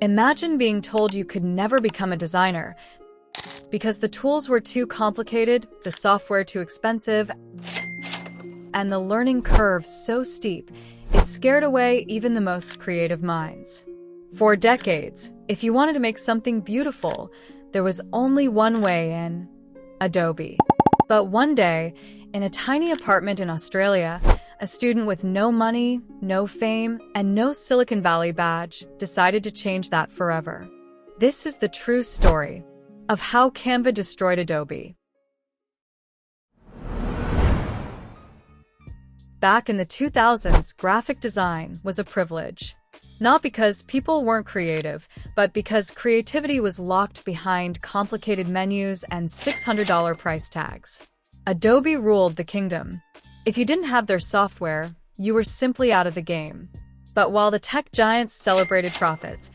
Imagine being told you could never become a designer because the tools were too complicated, the software too expensive, and the learning curve so steep, it scared away even the most creative minds. For decades, if you wanted to make something beautiful, there was only one way in: Adobe. But one day, in a tiny apartment in Australia, a student with no money, no fame, and no Silicon Valley badge decided to change that forever. This is the true story of how Canva destroyed Adobe. Back in the 2000s, graphic design was a privilege. Not because people weren't creative, but because creativity was locked behind complicated menus and $600 price tags. Adobe ruled the kingdom. If you didn't have their software, you were simply out of the game. But while the tech giants celebrated profits,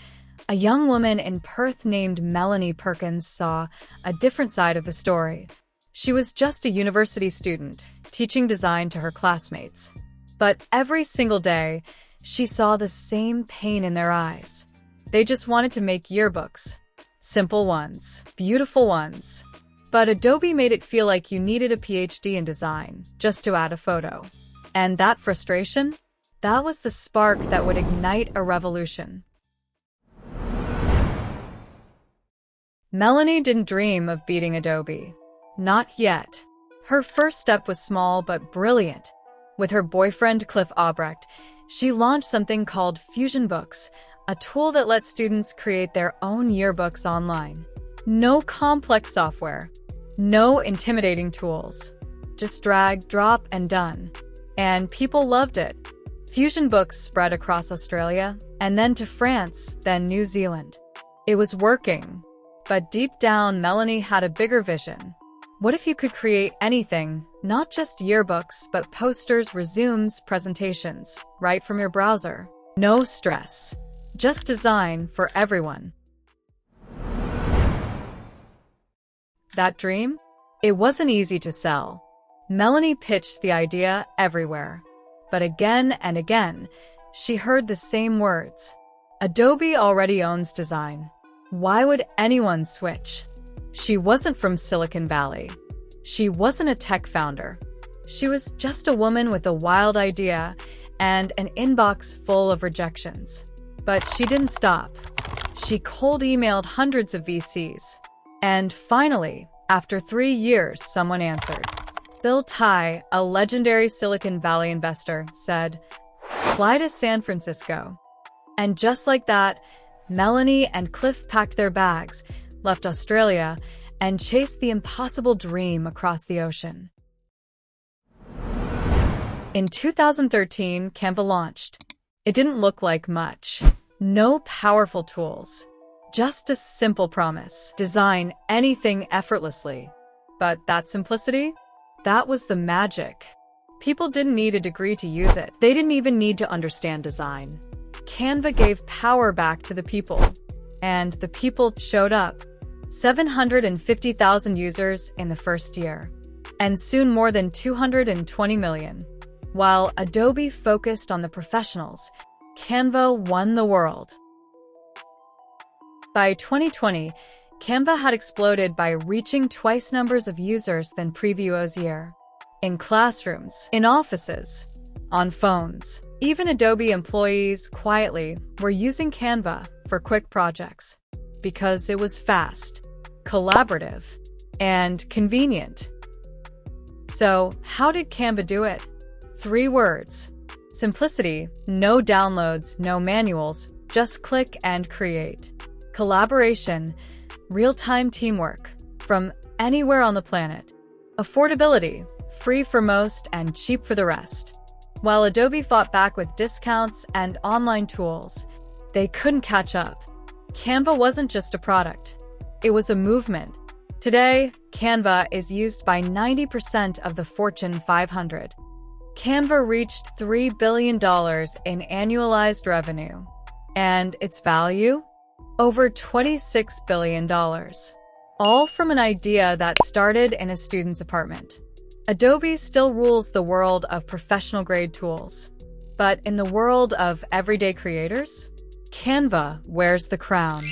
a young woman in Perth named Melanie Perkins saw a different side of the story. She was just a university student, teaching design to her classmates. But every single day, she saw the same pain in their eyes. They just wanted to make yearbooks. Simple ones, beautiful ones. But Adobe made it feel like you needed a PhD in design just to add a photo. And that frustration? That was the spark that would ignite a revolution. Melanie didn't dream of beating Adobe. Not yet. Her first step was small but brilliant. With her boyfriend Cliff Albrecht, she launched something called Fusion Books, a tool that lets students create their own yearbooks online. No complex software, no intimidating tools. Just drag, drop, and done. And people loved it. Fusion Books spread across Australia, and then to France, then New Zealand. It was working. But deep down, Melanie had a bigger vision. What if you could create anything, not just yearbooks, but posters, resumes, presentations, right from your browser? No stress. Just design for everyone. That dream? It wasn't easy to sell. Melanie pitched the idea everywhere. But again and again, she heard the same words. Adobe already owns design. Why would anyone switch? She wasn't from Silicon Valley. She wasn't a tech founder. She was just a woman with a wild idea and an inbox full of rejections. But she didn't stop. She cold emailed hundreds of VCs. And finally, after 3 years, someone answered. Bill Tai, a legendary Silicon Valley investor, said, "Fly to San Francisco." And just like that, Melanie and Cliff packed their bags, left Australia, and chased the impossible dream across the ocean. In 2013, Canva launched. It didn't look like much. No powerful tools. Just a simple promise. Design anything effortlessly. But that simplicity? That was the magic. People didn't need a degree to use it. They didn't even need to understand design. Canva gave power back to the people. And the people showed up. 750,000 users in the first year. And soon more than 220 million. While Adobe focused on the professionals, Canva won the world. By 2020, Canva had exploded by reaching twice numbers of users than previous year. In classrooms, in offices, on phones. Even Adobe employees quietly were using Canva for quick projects because it was fast, collaborative, and convenient. So, how did Canva do it? 3 words. Simplicity, no downloads, no manuals, just click and create. Collaboration, real-time teamwork, from anywhere on the planet. Affordability, free for most and cheap for the rest. While Adobe fought back with discounts and online tools, they couldn't catch up. Canva wasn't just a product. It was a movement. Today, Canva is used by 90% of the Fortune 500. Canva reached $3 billion in annualized revenue. And its value? Over $26 billion. All from an idea that started in a student's apartment. Adobe still rules the world of professional-grade tools. But in the world of everyday creators, Canva wears the crown.